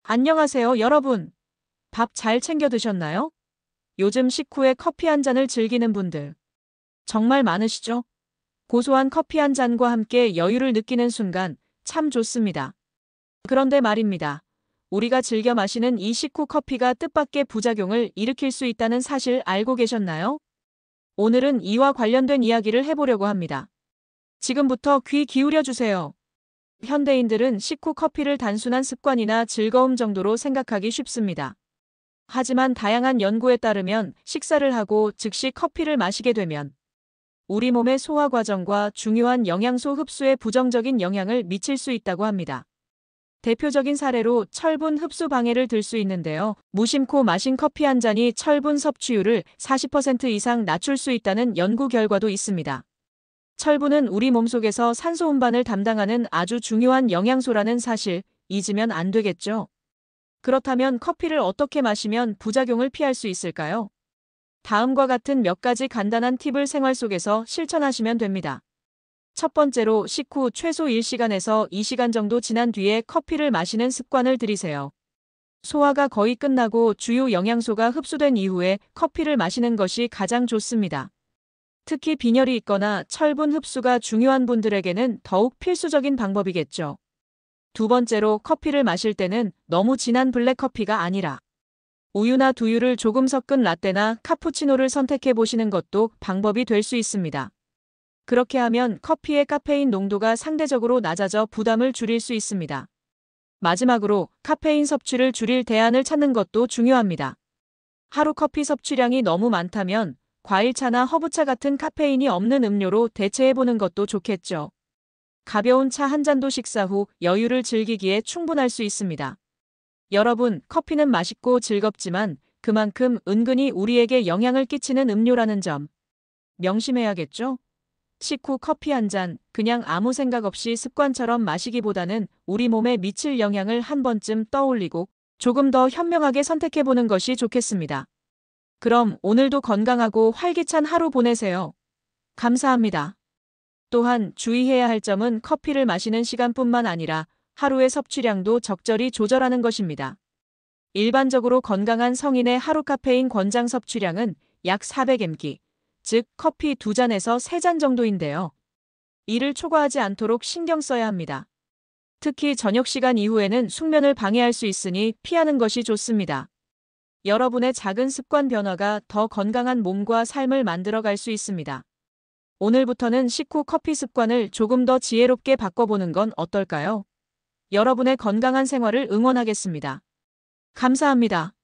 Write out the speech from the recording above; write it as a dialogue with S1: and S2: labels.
S1: 안녕하세요, 여러분. 밥 잘 챙겨 드셨나요? 요즘 식후에 커피 한 잔을 즐기는 분들 정말 많으시죠? 고소한 커피 한 잔과 함께 여유를 느끼는 순간 참 좋습니다. 그런데 말입니다. 우리가 즐겨 마시는 이 식후 커피가 뜻밖의 부작용을 일으킬 수 있다는 사실 알고 계셨나요? 오늘은 이와 관련된 이야기를 해보려고 합니다. 지금부터 귀 기울여 주세요. 현대인들은 식후 커피를 단순한 습관이나 즐거움 정도로 생각하기 쉽습니다. 하지만 다양한 연구에 따르면 식사를 하고 즉시 커피를 마시게 되면 우리 몸의 소화 과정과 중요한 영양소 흡수에 부정적인 영향을 미칠 수 있다고 합니다. 대표적인 사례로 철분 흡수 방해를 들 수 있는데요. 무심코 마신 커피 한 잔이 철분 섭취율을 40% 이상 낮출 수 있다는 연구 결과도 있습니다. 철분은 우리 몸속에서 산소 운반을 담당하는 아주 중요한 영양소라는 사실 잊으면 안 되겠죠. 그렇다면 커피를 어떻게 마시면 부작용을 피할 수 있을까요? 다음과 같은 몇 가지 간단한 팁을 생활 속에서 실천하시면 됩니다. 첫 번째로 식후 최소 1시간에서 2시간 정도 지난 뒤에 커피를 마시는 습관을 들이세요. 소화가 거의 끝나고 주요 영양소가 흡수된 이후에 커피를 마시는 것이 가장 좋습니다. 특히 빈혈이 있거나 철분 흡수가 중요한 분들에게는 더욱 필수적인 방법이겠죠. 두 번째로 커피를 마실 때는 너무 진한 블랙커피가 아니라 우유나 두유를 조금 섞은 라떼나 카푸치노를 선택해 보시는 것도 방법이 될 수 있습니다. 그렇게 하면 커피의 카페인 농도가 상대적으로 낮아져 부담을 줄일 수 있습니다. 마지막으로 카페인 섭취를 줄일 대안을 찾는 것도 중요합니다. 하루 커피 섭취량이 너무 많다면 과일차나 허브차 같은 카페인이 없는 음료로 대체해 보는 것도 좋겠죠. 가벼운 차 한 잔도 식사 후 여유를 즐기기에 충분할 수 있습니다. 여러분, 커피는 맛있고 즐겁지만 그만큼 은근히 우리에게 영향을 끼치는 음료라는 점 명심해야겠죠? 식후 커피 한 잔, 그냥 아무 생각 없이 습관처럼 마시기보다는 우리 몸에 미칠 영향을 한 번쯤 떠올리고 조금 더 현명하게 선택해보는 것이 좋겠습니다. 그럼 오늘도 건강하고 활기찬 하루 보내세요. 감사합니다. 또한 주의해야 할 점은 커피를 마시는 시간뿐만 아니라 하루의 섭취량도 적절히 조절하는 것입니다. 일반적으로 건강한 성인의 하루 카페인 권장 섭취량은 약 400mg, 즉 커피 2잔에서 3잔 정도인데요. 이를 초과하지 않도록 신경 써야 합니다. 특히 저녁 시간 이후에는 숙면을 방해할 수 있으니 피하는 것이 좋습니다. 여러분의 작은 습관 변화가 더 건강한 몸과 삶을 만들어갈 수 있습니다. 오늘부터는 식후 커피 습관을 조금 더 지혜롭게 바꿔보는 건 어떨까요? 여러분의 건강한 생활을 응원하겠습니다. 감사합니다.